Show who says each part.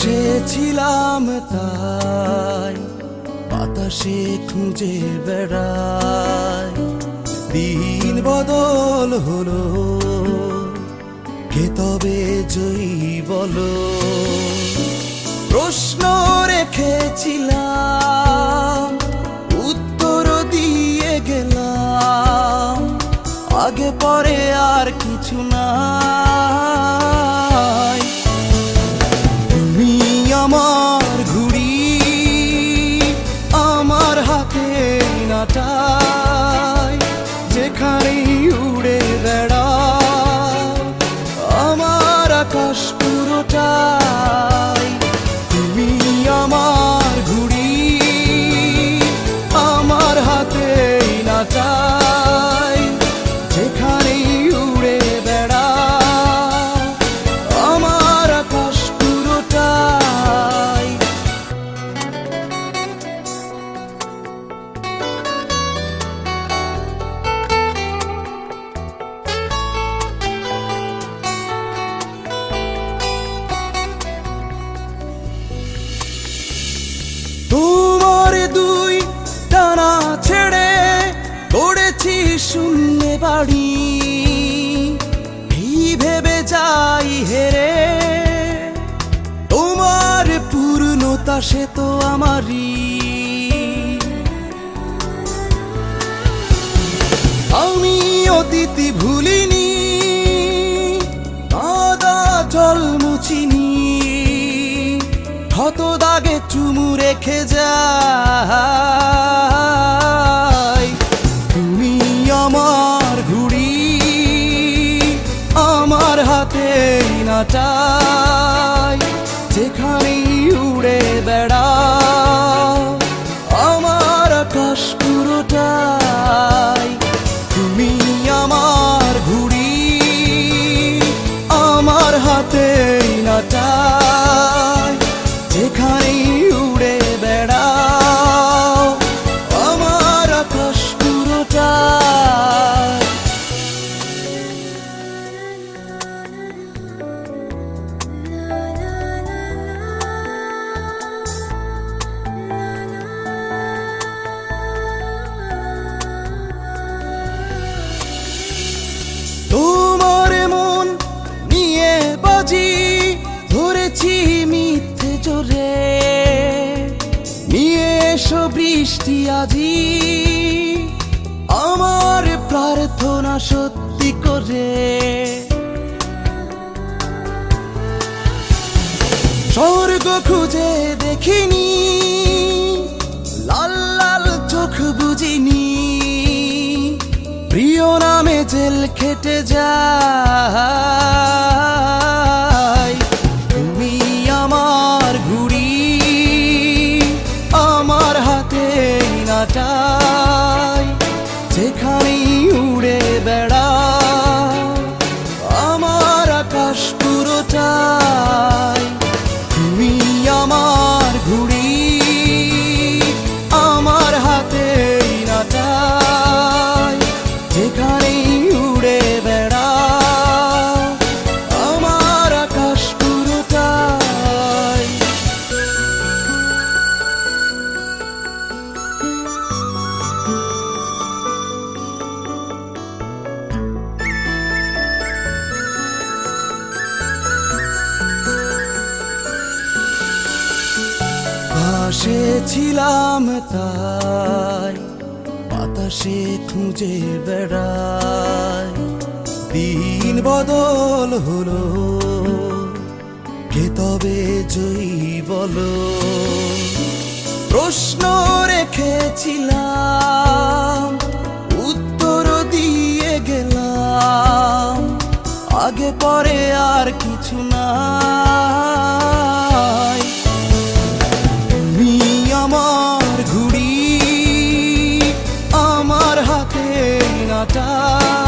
Speaker 1: বসেছিলাম তাই বাতাসে খুঁজে বেড়াই, দিন বদল হলো, কে তবে জয়ী বলো? প্রশ্ন রেখেছিলাম, উত্তর দিয়ে গেলাম, আগে পরে আর কিছু নাই। তুমি আমার ঘুড়ি, আমার হাতে নাটাই, যেখানেই উড়ে বেড়াও আমার আকাশ পুরোটাই। তুমি আমার ঘুড়ি, আমার হাতে নাটাই, যেখানেই উড়ে বেড়াও আমার আকাশ পুরোটাই। তোমার দুই টানা ছেড়ে গড়েছি শূন্যে বাড়ি, এই ভেবে যাই হেরে, তোমার পূর্ণতা সে তো আমারই। আমি অতীতি ভুলিনি, কাদা জল মুছিনি, ক্ষত দাগে চুমু রেখে যাই। তুমি আমার ঘুড়ি, আমার হাতে নাটাই, যেখানেই উড়ে বেড়াও আমার আকাশ পুরোটাই। তুমি আমার ঘুড়ি, আমার হাতে নাটাই, যেখানেই উড়ে বেড়াও আমার আকাশ পুরোটাই। তোমার মন নিয়ে বাজি ধরেছি মিথ্যে জোরে, নিয়ে এসো বৃষ্টি আজি আমার প্রার্থনা সত্যি করে। স্বর্গ খুঁজে দেখিনি, লাল লাল চোখ বুঝিনি, প্রিয় নামে জেল খেটে যায়। তুমি আমার ঘুড়ি, আমার হাতে নাটাই, যেখানেই উড়ে বেড়াও আমার আকাশ পুরোটাই। তুমি আমার ঘুড়ি, আমার হাতে নাটাই, যেখানেই উড়ে বেড়াও আমার আকাশ পুরোটাই। ভাসেছিলাম তাই বাতাসে খুঁজে বেড়াই, দিন বদল হলো, কে তবে জয়ী বলো? প্রশ্ন রেখেছিলাম, উত্তর দিয়ে গেলাম, আগে পরে আর কিছু নাই। তুমি আমার ঘুড়ি, আমার হাতে নাটাই,